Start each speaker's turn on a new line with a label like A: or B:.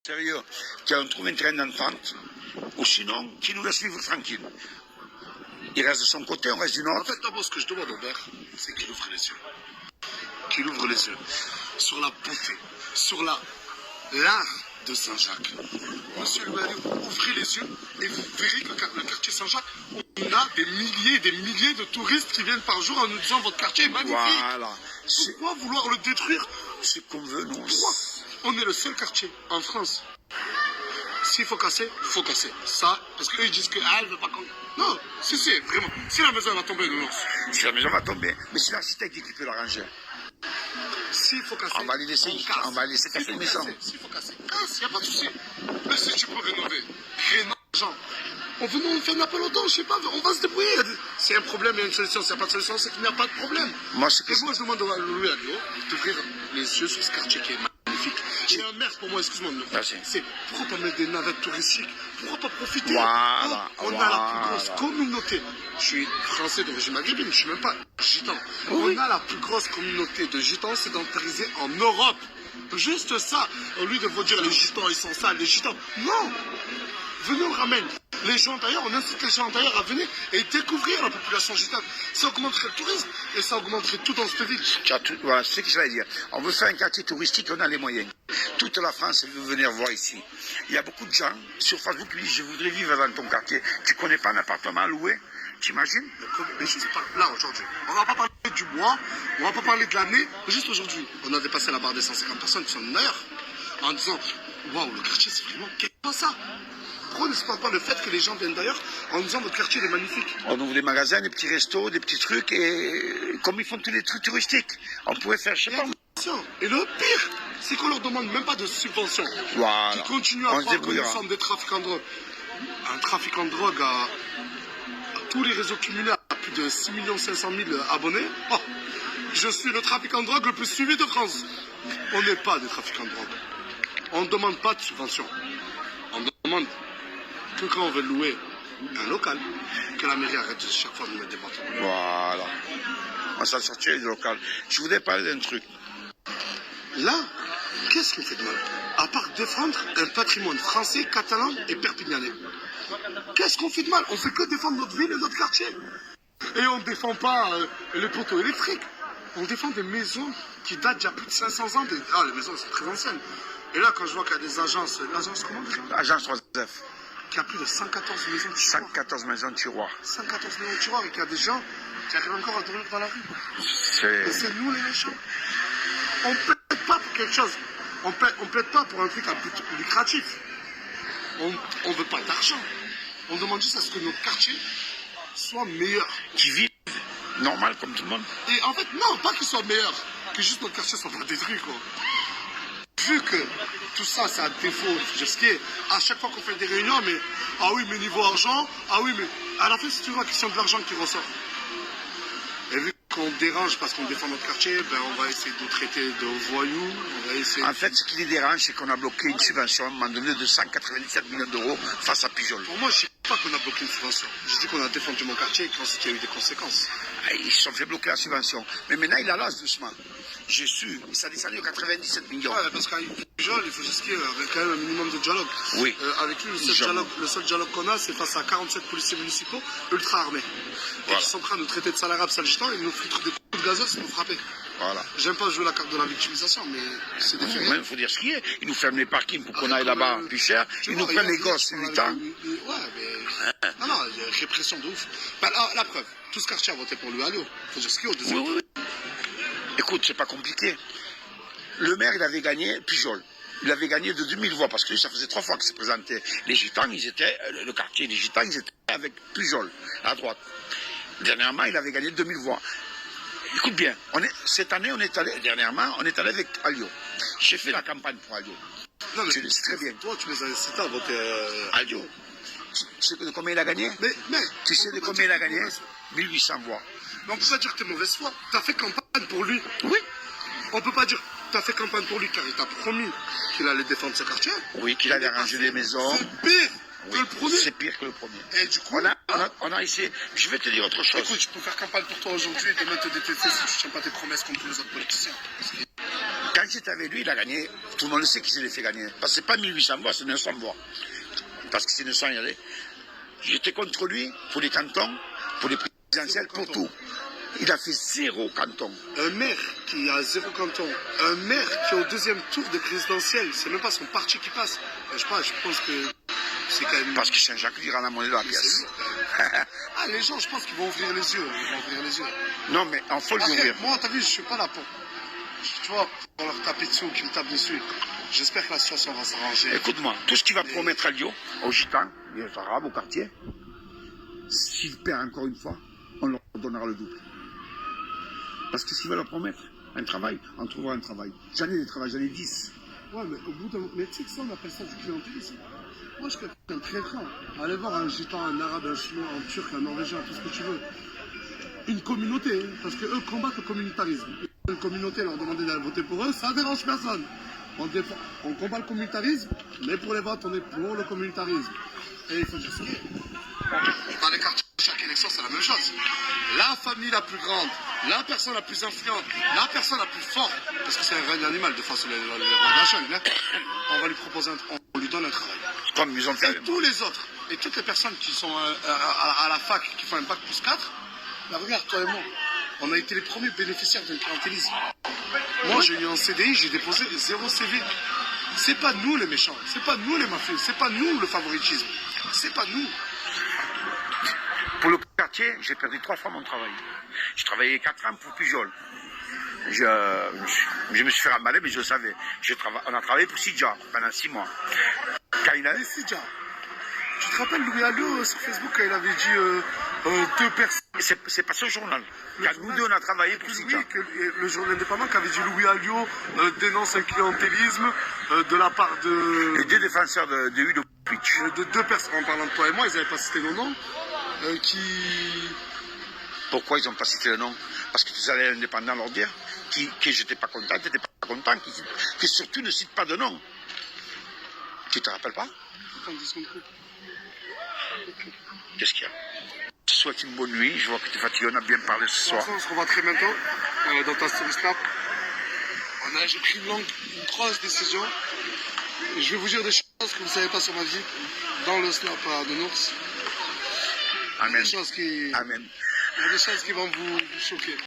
A: Sérieux, qu'on trouve un train d'entente, ou sinon, qu'il nous laisse vivre tranquille. Il reste de son côté, on reste du nôtre.
B: En fait, d'abord, ce que je demande au maire, c'est qu'il ouvre les yeux. Qu'il ouvre les yeux sur la beauté, sur l'art de Saint-Jacques. Monsieur le maire, ouvrez les yeux et vous verrez que le quartier Saint-Jacques, on a des milliers et des milliers de touristes qui viennent par jour en nous disant votre quartier est magnifique.
A: Voilà.
B: Pourquoi vouloir le détruire?
A: C'est qu'on veut, nous.
B: Pourquoi? On est le seul quartier en France. S'il faut casser, il faut casser. Ça, parce qu'eux ils disent qu'elle ne veut pas qu'on... Non, si c'est vraiment. Si la maison va tomber, non.
A: Si la maison va tomber, mais c'est l'architecte qui peut l'arranger.
B: S'il faut casser,
A: on va les laisser, on va laisser casser les maisons.
B: S'il faut casser, casse, il n'y a pas de souci. Mais si tu peux rénover, rénove l'argent. On fait un appel au don, je sais pas, on va se débrouiller. S'il y a un problème, il y a une solution. S'il n'y a pas de solution, c'est qu'il n'y a pas de problème.
A: Moi,
B: je demande à Louis Alliot d'ouvrir les yeux sur ce quartier qui est magnifique. J'ai un maire pour moi, excuse-moi. C'est pourquoi pas mettre des navettes touristiques? Pourquoi pas profiter?
A: Voilà,
B: on a la plus grosse communauté. Je suis français d'origine maghrébine, je ne suis même pas gitan. On a la plus grosse communauté de gitans sédentarisés en Europe. Juste ça. Au lieu de vous dire les gitans, ils sont sales, les gitans. Non! Venez, on ramène les gens d'ailleurs, on incite les gens d'ailleurs à venir et découvrir la population gitane. Ça augmenterait le tourisme et ça augmenterait tout dans cette ville.
A: Voilà, c'est ce que je vais dire. On veut faire un quartier touristique, on a les moyens. Toute la France veut venir voir ici. Il y a beaucoup de gens sur Facebook qui disent je voudrais vivre dans ton quartier. Tu ne connais pas un appartement à louer? T'imagines?
B: Mais juste là aujourd'hui. On ne va pas parler du mois, on ne va pas parler de l'année, juste aujourd'hui. On a dépassé la barre des 150 personnes qui sont d'ailleurs en disant waouh, le quartier c'est vraiment pas ça. Pourquoi ne se parle pas le fait que les gens viennent d'ailleurs en disant votre quartier est magnifique?
A: On ouvre des magasins, des petits restos, des petits trucs, et comme ils font tous les trucs touristiques, on pourrait faire, je sais pas.
B: Et le pire, c'est qu'on leur demande même pas de subvention.
A: Voilà.
B: Ils continuent à croire que nous sommes des trafiquants de drogue. Un trafiquant de drogue à tous les réseaux cumulés à plus de 6 500 000 abonnés. Oh, je suis le trafiquant de drogue le plus suivi de France. On n'est pas des trafiquants de drogue. On ne demande pas de subvention. On demande que quand on veut louer un local, que la mairie arrête chaque fois de nous mettre des bâtons.
A: Voilà. On s'en sortirait du local. Je voudrais parler d'un truc.
B: Là, qu'est-ce qu'on fait de mal? À part défendre un patrimoine français, catalan et perpignanais. Qu'est-ce qu'on fait de mal? On fait que défendre notre ville et notre quartier. Et on ne défend pas les poteaux électriques. On défend des maisons qui datent d'il y a plus de 500 ans. Ah, les maisons sont très anciennes. Et là, quand je vois qu'il y a des agences, l'agence comment?
A: Agence 3F.
B: Qui a plus de 114 maisons de tiroirs.
A: 114 maisons de tiroirs.
B: 114 maisons de tiroirs et qu'il y a des gens qui arrivent encore à dormir dans la rue. Et c'est nous les méchants. On ne plaide pas pour quelque chose. On plaide pas pour un truc à but lucratif. On ne veut pas d'argent. On demande juste à ce que notre quartier soit meilleur.
A: Qui vivent normal comme tout le monde.
B: Et en fait, non, pas qu'il soit meilleur. Que juste notre quartier soit pas détruit, quoi. Vu que tout ça, c'est un défaut, ce qui est, à chaque fois qu'on fait des réunions, mais ah oui, mais niveau argent, ah oui, mais à la fin, c'est toujours la question de l'argent qui ressort. Et vu qu'on dérange parce qu'on défend notre quartier, ben on va essayer de nous traiter de voyous. On va essayer
A: en fait, ce qui les dérange, c'est qu'on a bloqué une subvention à un moment donné de 197 millions d'euros face à Pujol.
B: Pour moi, je ne dis pas qu'on a bloqué une subvention. Je dis qu'on a défendu mon quartier et qu'il y a eu des conséquences.
A: Ils se sont fait bloquer la subvention. Mais maintenant, il la lance doucement. J'ai su, ça descendu à 97 millions.
B: Ouais, parce qu'avec Pujol, il faut juste qu'il y ait quand même un minimum de dialogue.
A: Oui.
B: Avec lui, le seul dialogue qu'on a, c'est face à 47 policiers municipaux ultra armés. Voilà. Et qui sont prêts à nous traiter de salariés salgitants et nous foutre des coups de gazeux, nous frapper. Voilà. J'aime pas jouer la carte de la victimisation, mais c'est des faits.
A: Il faut dire ce qui est. Ils nous ferment les parkings pour qu'on aille là-bas plus cher. Ils nous prennent les gosses 8 ans.
B: Ouais, mais. Non, il y a une répression de ouf. Bah, la preuve, tout ce quartier a voté pour lui, Alliot. Faut dire ce qu'il y a au deuxième.
A: Oui. Écoute, c'est pas compliqué. Le maire, il avait gagné Pujol. Il avait gagné de 2000 voix, parce que lui, ça faisait 3 fois qu'il se présentait. Les Gitans, ils étaient, le quartier des Gitans, ils étaient avec Pujol, à droite. Dernièrement, il avait gagné 2000 voix. Écoute bien, cette année, dernièrement, on est allé avec Alliot. J'ai fait la campagne pour Alliot.
B: Non, mais
A: tu le sais très bien.
B: Toi, tu les as incités à voter
A: Alliot. Tu sais de combien il a gagné? Mais tu sais de combien il a gagné? 1800 voix.
B: Mais on peut pas dire que tu es mauvaise foi. Tu as fait campagne pour lui.
A: Oui.
B: On peut pas dire que tu as fait campagne pour lui car il t'a promis qu'il allait défendre ce quartier.
A: Oui, qu'il allait arranger les maisons.
B: C'est pire que le premier.
A: C'est pire que le premier.
B: Et du coup,
A: on a essayé. Je vais te dire autre chose.
B: Écoute, je peux faire campagne pour toi aujourd'hui et demain te détester si tu ne tiens pas tes promesses comme tous les autres politiciens.
A: Quand j'étais avec lui, il a gagné. Tout le monde le sait qu'il s'est fait gagner. Parce que c'est pas 1800 voix, c'est 900 voix. Parce que c'est 900, il y allait. J'étais contre lui pour les cantons, pour les présidentielles, pour tout. Il a fait 0 canton.
B: Un maire qui a 0 canton, un maire qui est au 2e tour de présidentielle, c'est même pas son parti qui passe. Je sais pas, je pense que c'est quand même...
A: Parce que Saint-Jacques lui rend la monnaie de la pièce.
B: Ah, les gens, je pense qu'ils vont ouvrir les yeux. Ils vont ouvrir les yeux.
A: Non, mais il faut les ouvrir.
B: Moi, t'as vu, je suis pas là pour... Tu vois, pour leur taper dessus ou qu'ils me tapent dessus. J'espère que la situation va s'arranger.
A: Écoute-moi, tout ce qu'il va promettre à Lyon, aux Gitans, aux Arabes, au quartier, s'il perd encore une fois, on leur donnera le double. Parce que s'il va leur promettre un travail, on trouvera un travail. J'en ai des travails, j'en ai 10.
B: Ouais, mais au bout d'un moment, mais tu sais que ça, on appelle ça du clientélisme. Moi, je suis quelqu'un de très franc. Allez voir un gitan, un arabe, un chinois, un turc, un norvégien, tout ce que tu veux. Une communauté, hein, parce qu'eux combattent le communautarisme. Une communauté leur demander d'aller voter pour eux, ça dérange personne. On combat le communautarisme, mais pour les votes, on est pour le communautarisme. Et il faut juste dire. Dans les quartiers, chaque élection, c'est la même chose. La famille la plus grande, la personne la plus influente, la personne la plus forte, parce que c'est un règne animal de face aux rois de la jungle, hein, on va lui proposer, on lui donne un travail.
A: Comme ils ont fait.
B: Et tous les autres, et toutes les personnes qui sont à la fac, qui font un bac plus 4, bah regarde, toi et moi, on a été les premiers bénéficiaires d'un clientélisme. Moi, j'ai eu un CDI, j'ai déposé 0 CV. C'est pas nous les méchants, c'est pas nous les mafieux, c'est pas nous le favoritisme, c'est pas nous.
A: Pour le quartier, j'ai perdu 3 fois mon travail. J'ai travaillé 4 ans pour Pujol. Je me suis fait remballer, mais je le savais. On a travaillé pour Sidja pendant 6 mois. Quand il a...
B: Sidja, tu te rappelles Louis Alliot sur Facebook quand il avait dit 2 personnes.
A: C'est pas ce journal. Quand nous deux on a travaillé pour Sidja.
B: Oui, que le journal indépendant qui avait dit Louis Alliot dénonce un clientélisme de la part de...
A: Les 2 défenseurs de Udo Pitch.
B: De 2 personnes, en parlant de toi et moi, ils n'avaient pas cité nos noms.
A: Pourquoi ils n'ont pas cité le nom? Parce que vous allez à l'indépendant leur dire que j'étais pas content, t'étais pas content, que surtout ne cite pas de nom. Tu te rappelles pas? Qu'est-ce qu'il y a? Je te souhaite une bonne nuit, je vois que tu es fatigué, on a bien parlé ce soir.
B: On se revoit très bientôt dans ta story Snap. J'ai pris une grosse décision. Et je vais vous dire des choses que vous ne savez pas sur ma vie dans le Snap de Nours.
A: Amen.
B: Amen. Il y a des choses qui vont vous choquer.